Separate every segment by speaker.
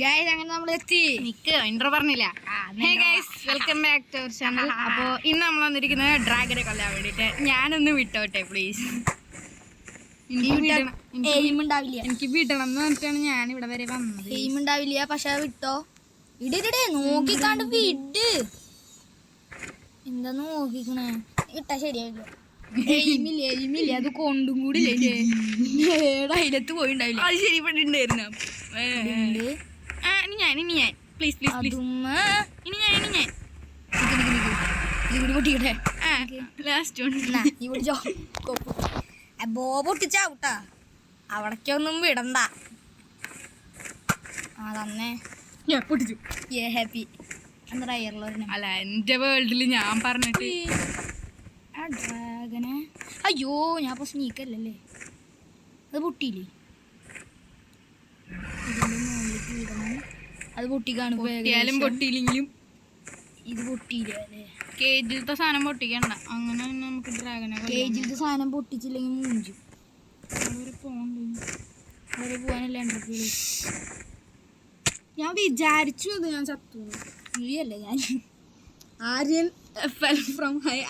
Speaker 1: Guys അങ്ങനെ നമ്മൾ എത്തി.
Speaker 2: ഇൻട്രോ പറഞ്ഞില്ല. Welcome back to our channel. അപ്പോൾ ഇന്ന് നമ്മൾ വന്നിരിക്കുന്നത് ഡ്രാഗനെ കൊല്ലാൻ വേണ്ടിയിട്ട്. ഞാനൊന്ന് വിട്ടോട്ടെ പ്ലീസ്. എനിക്ക് വിടണം എന്ന് പറഞ്ഞിട്ടാണ് ഞാൻ ഇവിടെ വരെ വന്നത്.
Speaker 1: എയിം ഉണ്ടാവില്ല, പക്ഷെ വിട്ടോ. ഇടേ നോക്കിക്കാണ്ട് വിട്. എന്താ നോക്കിക്കണേ? ഇട്ടാ ശരിയാവില്ല. എയിമില്ല അത് കൊണ്ടും കൂടി അതിലത്ത് പോയിണ്ടാവില്ല.
Speaker 2: അത് ശരിപ്പെട്ടിട്ടുണ്ടായിരുന്നു. ഇനി ഞാൻ പ്ലീസ്
Speaker 1: പൊട്ടിക്കട്ടെ.
Speaker 2: ലാസ്റ്റ്
Speaker 1: ബോ പൊട്ടിച്ചാവൂട്ടാ. അവിടേക്കൊന്നും വിടണ്ട. തന്നെ
Speaker 2: ഞാൻ പൊട്ടിച്ചു.
Speaker 1: ഹാപ്പി എന്താ എയർലോറിനെ
Speaker 2: അല്ല, എൻ്റെ വേൾഡിൽ ഞാൻ പറഞ്ഞിട്ട്
Speaker 1: ആ ഡ്രാഗനെ. അയ്യോ ഞാൻ ഇപ്പൊ സ്നീക്കല്ലേ. അത് പൊട്ടിയില്ലേ? ഇതിന്റെ മുകളിലേക്ക് വിടണം. അത് പൊട്ടിക്കാണ്.
Speaker 2: പൊട്ടിയില്ലെങ്കിലും
Speaker 1: ഇത് പൊട്ടിയില്ല അല്ലേ?
Speaker 2: കേജിലത്തെ സാധനം പൊട്ടിക്കണ്ട. അങ്ങനെ നമുക്ക് ഡ്രാഗനെ
Speaker 1: കേജിലത്തെ സാധനം പൊട്ടിച്ചില്ലെങ്കിൽ മൂഞ്ചും. അവിടെ പോകാനല്ലേ എൻ്റെ.
Speaker 2: ഞാൻ വിചാരിച്ചു അത് ഞാൻ ചത്തു.
Speaker 1: നീയല്ലേ ഞാൻ.
Speaker 2: Aryan fell from high.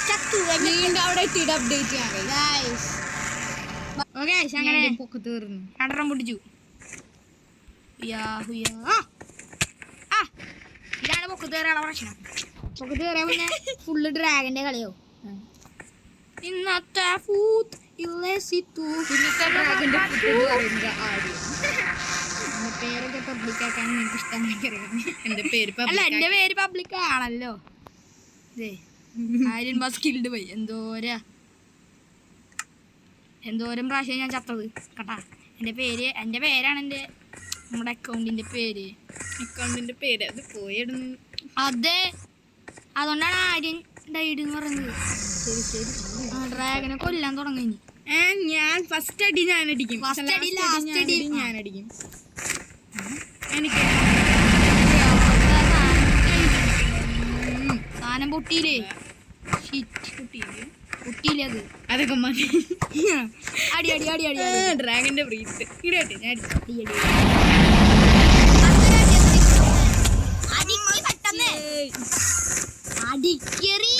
Speaker 1: ചത്തു.
Speaker 2: വീണ്ടും അവിടെ എത്തിയിട്ട് അപ്ഡേറ്റ് ചെയ്യാൻ അങ്ങനെ പൊക്കെ തീർന്നു.
Speaker 1: രണ്ടെണ്ണം പൊട്ടിച്ചു. ഇതാണ് പൊക്കത്തേറാനുള്ള പ്രശ്നം. പൊക്കത്തേറിയാ പിന്നെ ഫുള്ള് ഡ്രാഗന്റെ കളിയോ. ഇന്നത്തെ പേരൊക്കെ പബ്ലിക് ആക്കാൻ നിങ്ങൾക്ക് ഇഷ്ടം. അല്ല, എന്റെ പേര് പബ്ലിക് ആണല്ലോ. ആര്യൻ ബസ്കിൽഡ് പോയി. എന്തോരം പ്രാവശ്യം ഞാൻ ചത്തത് കേട്ടാ. എൻ്റെ പേരാണ് നമ്മുടെ അക്കൗണ്ടിന്റെ പേര്.
Speaker 2: അത് പോയിടുന്നു.
Speaker 1: അതെ, അതുകൊണ്ടാണ് ആര്യൻ ഡൈഡ് എന്ന് പറയുന്നത്. ശരി. ഡ്രാഗനെ കൊല്ലാൻ തുടങ്ങി.
Speaker 2: ഞാൻ ഫസ്റ്റ് അടി ഞാൻ അടിക്കും. എനിക്ക്
Speaker 1: സാധനം പൊട്ടിയില്ലേ? പൊട്ടിയില്ലേ?
Speaker 2: അതൊക്കെ മതി.
Speaker 1: അടി
Speaker 2: ഡ്രാഗന്റെ ബ്രീത്ത് ഇടട്ടെ. ഞാൻ
Speaker 1: അടിക്കറി.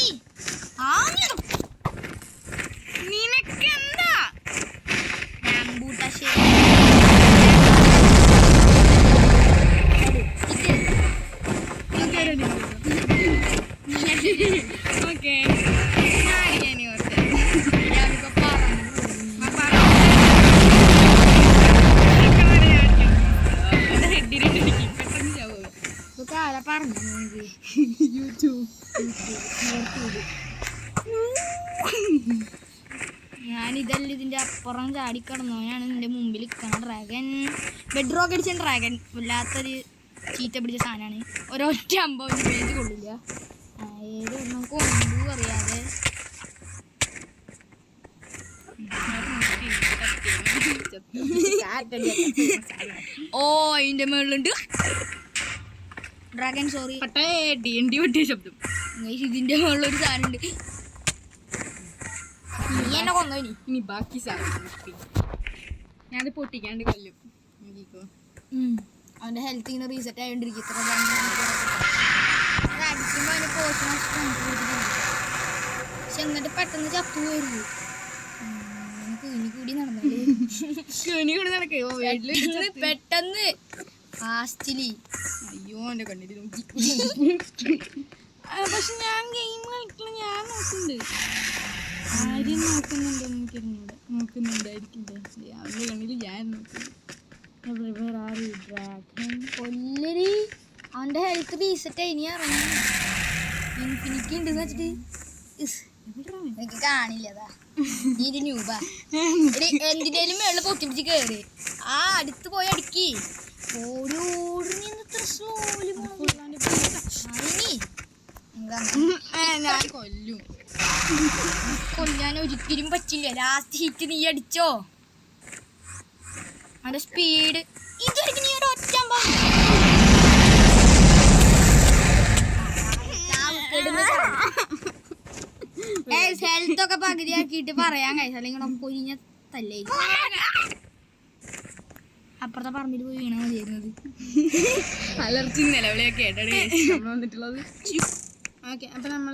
Speaker 2: നിനക്കെന്താ ഓക്കെ.
Speaker 1: ഞാനിതല്ല ഇതിന്റെ അപ്പുറം ചാടിക്കടന്നവനാണ് നിന്റെ മുമ്പിൽ നിൽക്കണം. ഡ്രാഗൻ ബെഡ്റോക്ക് അടിച്ച ഡ്രാഗൻ വല്ലാത്തൊരു ചീത്ത പിടിച്ച സാധനമാണ്. ഒരൊറ്റ അമ്പോ പേജ് കൊള്ളില്ല. ഏതൊന്നും കൊണ്ടു അറിയാതെ അതിന്റെ മുകളിലുണ്ട് ഡ്രാഗൻ. സോറി,
Speaker 2: പൊട്ടിയ ശബ്ദം.
Speaker 1: ഇതിന്റെ മുകളിലൊരു സാധനം ഉണ്ട്. നീ എന്നെ കൊന്നോ?
Speaker 2: ഇനി ബാക്കി സാധനം ഞാനത് പൊട്ടിക്കാണ്ട് കൊല്ലും.
Speaker 1: അവന്റെ ഹെൽത്ത് ഇങ്ങനെ റീസെറ്റ് ആയോണ്ടിരിക്കും. അടിക്കുമ്പോ അതിന്റെ പോഷൻ പക്ഷെ എന്നിട്ട് പെട്ടെന്ന് ചത്തു വരുന്നു. കൂടി നടന്നേ പെട്ടെന്ന് ഫാസ്റ്റിലി.
Speaker 2: അയ്യോ എന്റെ കണ്ണിൽ നോക്കി. പക്ഷെ ഞാൻ ഗെയിം കളിക്കണം. ഞാൻ നോക്കുന്നുണ്ട്. ആരും നോക്കുന്നുണ്ടായിരിക്കില്ല. അവന്റെ കണ്ണിൽ ഞാൻ നോക്കുന്നു.
Speaker 1: കൊല്ലരി അവന്റെ ഹെൽത്ത് റീസെറ്റ് ആയി. ഇനി ഇറങ്ങി ഇൻഫിനിറ്റി ഉണ്ടെന്ന് വെച്ചിട്ട് എനിക്ക് കാണില്ലതാ. നീ ന്യൂബാ. എന്തിനേലും മേളിൽ പൊട്ടിപ്പിടിച്ച് കയറി അടുത്ത് പോയി അടിക്കി. കൊല്ലാൻ ഒരിക്കലും പറ്റില്ല. ലാസ്റ്റ് ഹിറ്റ് നീ അടിച്ചോ. അവന്റെ സ്പീഡ് ഇതുവരെയ്ക്ക് നീ ഒരു ഒറ്റ ഹെൽത്തൊക്കെ പകുതിയാക്കിയിട്ട് പറയാൻ കഴിച്ചു. അല്ലെങ്കിൽ പൊരിഞ്ഞ തല്ലേ അപ്പുറത്തെ പറമ്പിൽ പോയി വീണാൽ മതിയായിരുന്നത്.
Speaker 2: അലർജി നിലവിളിയൊക്കെ ആയിട്ടാണ് നമ്മൾ വന്നിട്ടുള്ളത്. ഓക്കെ, അപ്പം നമ്മൾ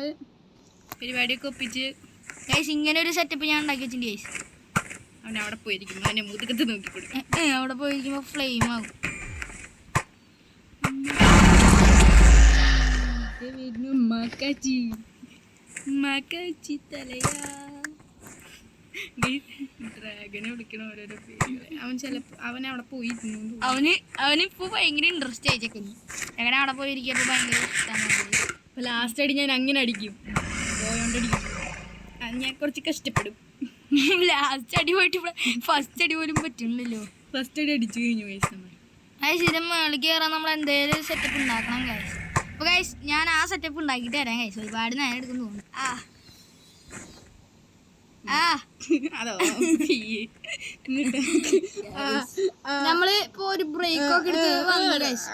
Speaker 2: പരിപാടിയൊക്കെ ഒപ്പിച്ച്
Speaker 1: ഗൈസ് ഇങ്ങനെ ഒരു സെറ്റപ്പ് ഞാൻ ഉണ്ടാക്കി വെച്ചിട്ടുണ്ട് ഗൈസ്.
Speaker 2: അവൻ അവിടെ പോയിരിക്കും, അവൻ്റെ മുതുകത്ത് നോക്കി കൊടുക്കും.
Speaker 1: അവിടെ പോയിരിക്കുമ്പോൾ ഫ്ലെയിം ആകും.
Speaker 2: മക്കാച്ചി തലയാ. ഡ്രാഗനെ വിളിക്കണ ഓരോരോ പേരുകൾ. അവൻ അവിടെ പോയിരുന്നു.
Speaker 1: അവനിപ്പോ ഭയങ്കര ഇൻട്രസ്റ്റ് ആയിച്ചേക്കുന്നു. എങ്ങനെ അവിടെ പോയിരിക്കുമ്പോ ഭയങ്കര ഇഷ്ടമാണ്.
Speaker 2: അപ്പൊ ലാസ്റ്റ് അടി ഞാൻ അങ്ങനെ അടിക്കും, പോയോണ്ടടിക്കും. അത് ഞാൻ കുറച്ച് കഷ്ടപ്പെടും.
Speaker 1: ലാസ്റ്റ് അടി പോയിട്ട് ഫസ്റ്റ് അടി പോലും പറ്റുന്നില്ലല്ലോ.
Speaker 2: ഫസ്റ്റ് അടി അടിച്ചു കഴിഞ്ഞു വയസ്സ് നമ്മൾ.
Speaker 1: ഗൈസ് ഇതിന്റെ മേളിൽ കയറാൻ നമ്മൾ എന്തേലും സെറ്റപ്പ് ഉണ്ടാക്കണം ഗൈസ്. അപ്പൊ ഗൈസ് ഞാൻ ആ സെറ്റപ്പ് ഉണ്ടാക്കിയിട്ട് തരാം ഗൈസ്. ഒരുപാട് നേരം എടുക്കുന്നു തോന്നുന്നു.
Speaker 2: അതോ
Speaker 1: നമ്മള് ഇപ്പൊ ഒരു ബ്രേക്ക് ഒക്കെ എടുത്ത് വന്നു ഗൈസ്.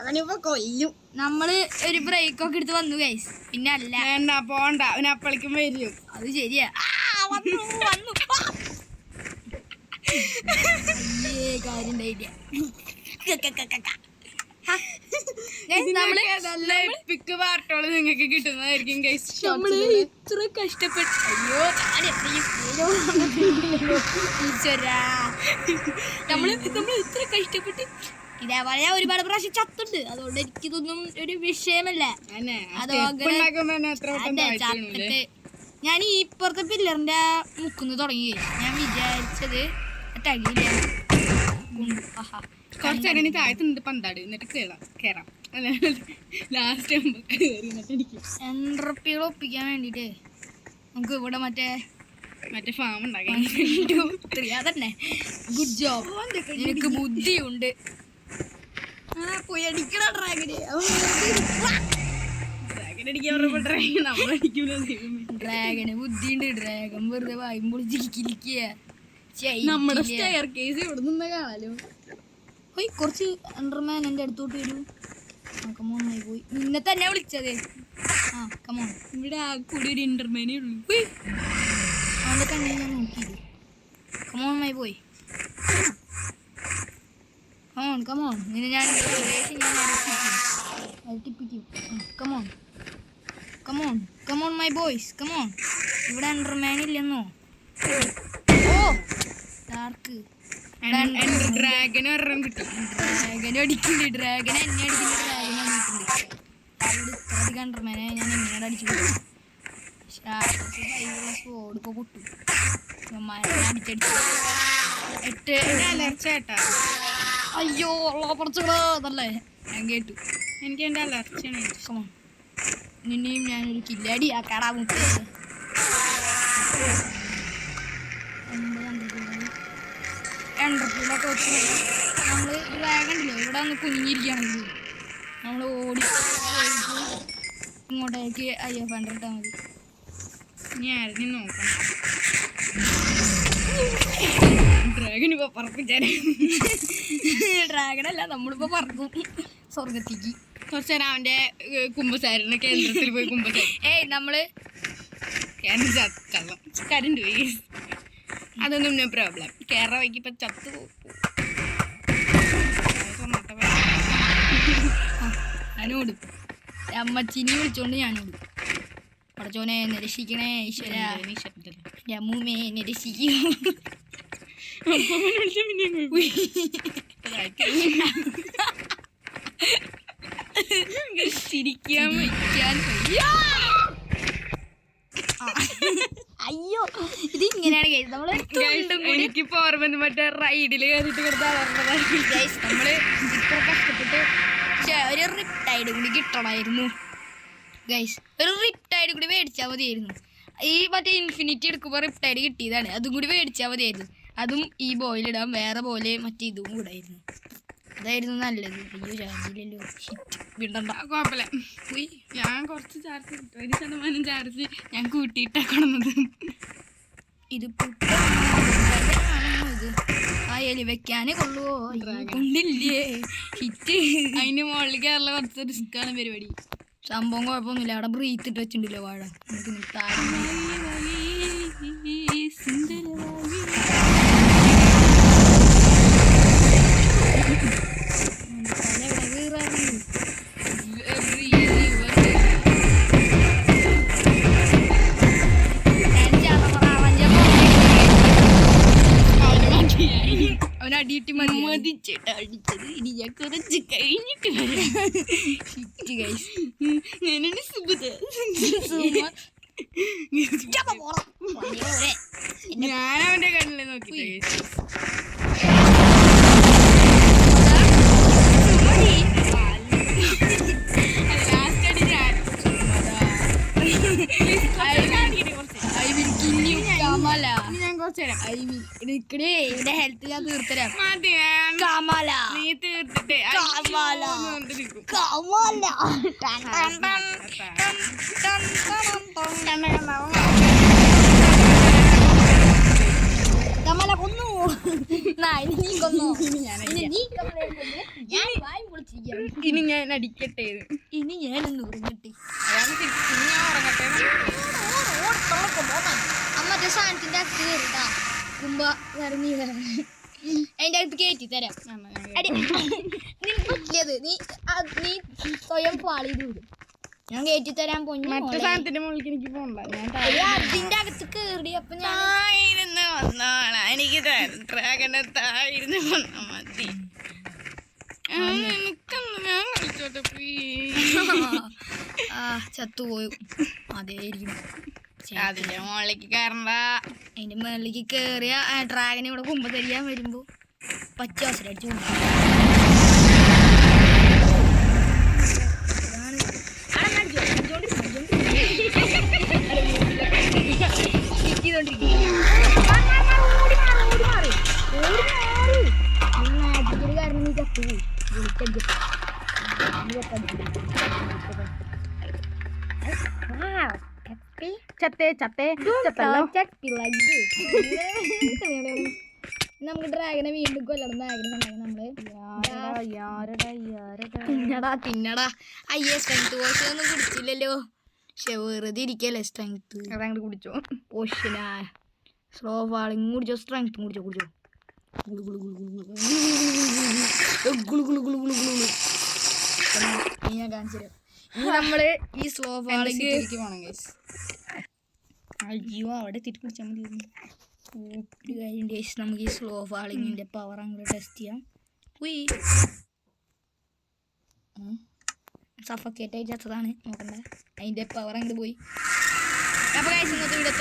Speaker 2: കൊല്ലും.
Speaker 1: നമ്മള് ഒരു ബ്രേക്ക് ഒക്കെ എടുത്ത് വന്നു ഗൈസ്. പിന്നെ അല്ല
Speaker 2: വേണ്ട, പോണ്ട, അവന് അപ്പളിക്കും വരും.
Speaker 1: അത് ശരിയാ. വന്നു കാര്യം ഉണ്ടായില്ല.
Speaker 2: പിക്ക് പാർട്ടോള് നിങ്ങൾക്ക് കിട്ടുന്നതായിരിക്കും ഗൈസ്.
Speaker 1: നമ്മള് ഇത്ര കഷ്ടപ്പെട്ട് നമ്മള് ഇത്ര കഷ്ടപ്പെട്ട് ഇതേപോലെ ഒരുപാട് പ്രാവശ്യം ചത്തുണ്ട്. അതുകൊണ്ട് എനിക്കിതൊന്നും ഒരു വിഷയമല്ല. ചത്തിട്ട് ഞാൻ ഈ ഇപ്പുറത്തെ പില്ലറിന്റെ മുക്കുന്ന് തുടങ്ങി. ഞാൻ വിചാരിച്ചത് തകില്ല.
Speaker 2: കുറച്ചേരം താഴത്തുണ്ട് പന്താട്, എന്നിട്ട് കേറാം. ലാസ്റ്റ്
Speaker 1: എൻട്രപ്പികൾ ഒപ്പിക്കാൻ വേണ്ടിട്ട് നമുക്ക് ഇവിടെ മറ്റേ
Speaker 2: ഫാം ഉണ്ടാക്കാൻ
Speaker 1: അതന്നെ. ഗുഡ് ജോബ്, എനിക്ക് ബുദ്ധിയുണ്ട്. പോയി അടിക്കണ ഡ്രാഗന് ബുദ്ധിയുണ്ട്. ഡ്രാഗൻ വെറുതെ വായും പൊളിച്ചിരിക്കുക.
Speaker 2: നമ്മുടെ സ്റ്റെയർ കേസ് ഇവിടെ നിന്ന് കാണാലോ.
Speaker 1: കുറച്ച് അണ്ടർമാൻ എൻ്റെ അടുത്തോട്ട് വരൂ. കമോണായി പോയി. നിന്നെ തന്നെ വിളിച്ചത്. കമോൺ.
Speaker 2: ഇവിടെ ആ കൂടി ഒരു ഇന്റർമാനേ ഉള്ളൂ.
Speaker 1: അവൻ്റെ കണ്ണിൽ ഞാൻ നോക്കിയത്. കമോണായി പോയി. കമോൺ നിന്നെ ഞാൻ ടിപ്പിക്കും. Come on my boys come on. ഇവിടെ അണ്ടർമാൻ ഇല്ലെന്നോ? ഓ ഡാർക്ക്
Speaker 2: ഡ്രാഗന് ഒരെണ്ണം കിട്ടി.
Speaker 1: ഡ്രാഗനെ അടിക്കുന്നുണ്ട്. ഡ്രാഗനെ എന്നെ അടിക്കുന്ന ഡ്രാഗനെ അടിക്കുന്നുണ്ട്. ഇത്രയധികം അണ്ടർമാനെ ഞാൻ എങ്ങനെ അടിച്ചു സ്പോഡ് ഇപ്പോൾ പൊട്ടും.
Speaker 2: അലർച്ചേട്ടാ.
Speaker 1: അയ്യോ കുറച്ചുകൂടെ ഞാൻ കേട്ടു.
Speaker 2: എനിക്ക് എൻ്റെ അലർച്ചയാണ്.
Speaker 1: നിന്നെയും ഞാനൊരു കില്ലാടി ആക്കാടാ മുട്ടേ. എൻട്രപ്പിലൊക്കെ വെച്ച് നമ്മൾ ഡ്രാഗണില്ലേ ഇവിടെ വന്ന് കുഞ്ഞിരിക്കുകയാണെങ്കിൽ നമ്മൾ ഓടി ഇങ്ങോട്ടേക്ക് IF100 ഇട്ടാൽ മതി.
Speaker 2: ഇനി ആരെയും നോക്കണം. ഡ്രാഗൺ ഇപ്പോൾ പറപ്പിച്ചാലേ.
Speaker 1: ഡ്രാഗണല്ല, നമ്മളിപ്പോൾ പറക്കും സ്വർഗത്തേക്ക്.
Speaker 2: കുറച്ച് നേരം അവൻ്റെ കുമ്പസാരന് കേന്ദ്രത്തിൽ പോയി കുമ്പസാരം.
Speaker 1: നമ്മള്
Speaker 2: കള്ളം കരണ്ട് പോയി. അതൊന്നും നോ പ്രോബ്ലം. കേരള വൈകി ഇപ്പം ചത്തു പോകും.
Speaker 1: ഞാനോടും അമ്മച്ചിനി വിളിച്ചോണ്ട് ഞാനോടും. പടച്ചോനെ നിരക്ഷിക്കണേ ഈശ്വര. രമ്മൂമേ നിരക്ഷിക്കൂ.
Speaker 2: ചിരിക്കാൻ വയ്ക്കാൻ
Speaker 1: അയ്യോ ഇത് ഇങ്ങനെയാണ് കേസ്. നമ്മള്
Speaker 2: എനിക്കിപ്പോ ഓർമ്മ മറ്റേ റൈഡിൽ കയറിയിട്ട്
Speaker 1: നമ്മള് ഇത്ര കഷ്ടപ്പെട്ട് ഒരു റിപ്റ്റൈഡ് കൂടി കിട്ടണമായിരുന്നു ഗൈസ്. ഒരു റിപ്റ്റൈഡ് കൂടി മേടിച്ചാൽ മതിയായിരുന്നു. ഈ മറ്റേ ഇൻഫിനിറ്റി എടുക്കുമ്പോൾ റിപ്റ്റൈഡ് കിട്ടിയതാണ്. അതും കൂടി മേടിച്ചാൽ മതിയായിരുന്നു. അതും ഈ ബോയിലിടാൻ വേറെ പോലെ മറ്റേ ഇതും കൂടെ ആയിരുന്നു. അതായിരുന്നു നല്ലത്. അയ്യോ ചാർജില്ലല്ലോ. വിടണ്ട.
Speaker 2: കുഴപ്പമില്ല. ഞാൻ കുറച്ച് ചാർജ് 1% ചാർജ് ഞാൻ കൂട്ടിയിട്ടാക്കണത്.
Speaker 1: ഇത് ഇത് ആ എലി വെക്കാനേ കൊള്ളുവോ? കൊണ്ടില്ലേ ഹിറ്റ്.
Speaker 2: അതിന് മുകളിൽ കേരള കുറച്ച് റിസ്ക്കാണ് പരിപാടി.
Speaker 1: സംഭവം കുഴപ്പമൊന്നുമില്ല. അവിടെ ബ്രീത്ത് ഇട്ട് വെച്ചിട്ടുണ്ടല്ലോ വാഴ. നമുക്ക്
Speaker 2: അവൻ അടിയിട്ട്
Speaker 1: മതിച്ചിട്ട് അടിച്ചത്. ഇനി ഞാൻ കുറച്ച് കഴിഞ്ഞിട്ട് ഞാനാണ് സുബുദ.
Speaker 2: ഞാൻ അവന്റെ കണ്ണിൽ നോക്കി ഞാൻ കുറച്ചുതരാം.
Speaker 1: എന്റെ ഹെൽത്ത് ഞാൻ തീർത്തരാം.
Speaker 2: മതി
Speaker 1: കമല
Speaker 2: നീ തീർത്തിട്ടേ
Speaker 1: കമല
Speaker 2: നിൽക്കും.
Speaker 1: കമല കമല കൊന്നു. നീ കൊന്നു.
Speaker 2: ഇനി ഞാൻ അടിക്കട്ടെ.
Speaker 1: ഇനി ഞാനൊന്ന് ഉറങ്ങട്ടെ. മറ്റേ സാധനത്തിന്റെ അകത്ത് കയറിട്ടാ കുമ്പ ഇറങ്ങി അതിന്റെ അകത്ത് കയറ്റി തരാം. പറ്റിയത് നീ സ്വയം ഫാളി വിടും. ഞാൻ കയറ്റി തരാൻ പോയി.
Speaker 2: മറ്റേ സാധനത്തിന്റെ മുകളിൽ എനിക്ക് പോകണ്ട.
Speaker 1: അതിന്റെ അകത്ത് കേറി. അപ്പൊ ഞാൻ
Speaker 2: വന്നോളാം. എനിക്ക് ഡ്രാഗനെ തായിരുന്നു വന്നാ മതി. ഞാൻ കളിച്ചോട്ടെ
Speaker 1: ചത്തുപോയും. അതേയിരിക്കും.
Speaker 2: അതിന്റെ മുകളിലേക്ക് കയറണ്ട.
Speaker 1: അതിന്റെ മുകളിലേക്ക് കേറിയ ഡ്രാഗനെ ഇവിടെ കുമ്പ തരിയാൻ വരുമ്പോ പച്ച അവസരം അടിച്ചു കാരണം നീ ചത്തുപോയി. നമുക്ക് ഡ്രാഗനെ വീണ്ടും കൊല്ലണം ആഗ്രഹം. നമ്മള് തിന്നടാ. അയ്യേ സ്ട്രെങ്ത് പോഷൻ ഒന്നും കുടിച്ചില്ലല്ലോ. പക്ഷെ വെറുതെ ഇരിക്കല്ലേ സ്ട്രെങ്ത്.
Speaker 2: അതങ്ങോട്ട് കുടിച്ചോ.
Speaker 1: പോഷനാ സ്ലോ ഫാളിങ് കുടിച്ചോ. സ്ട്രെങ്ത് കുടിച്ചോ. ഞാൻ കാണിച്ചു തരാം. ഇനി നമ്മള് ഈ സ്ലോ ഫാളിങ് അയ്യോ അവിടെ തിരി പിടിച്ചാൽ മതി. നമുക്ക് ഈ സ്ലോ ഫാളിങ്ങിന്റെ പവർ അങ്ങോട്ട് ടെസ്റ്റ് ചെയ്യാം. സഫക്കേറ്റ് ആയി ചത്തതാണ്. നോക്കണ്ട അതിന്റെ പവർ അങ്ങോട്ട് പോയി. അപ്പൊ ഇന്നത്തെ വീഡിയോ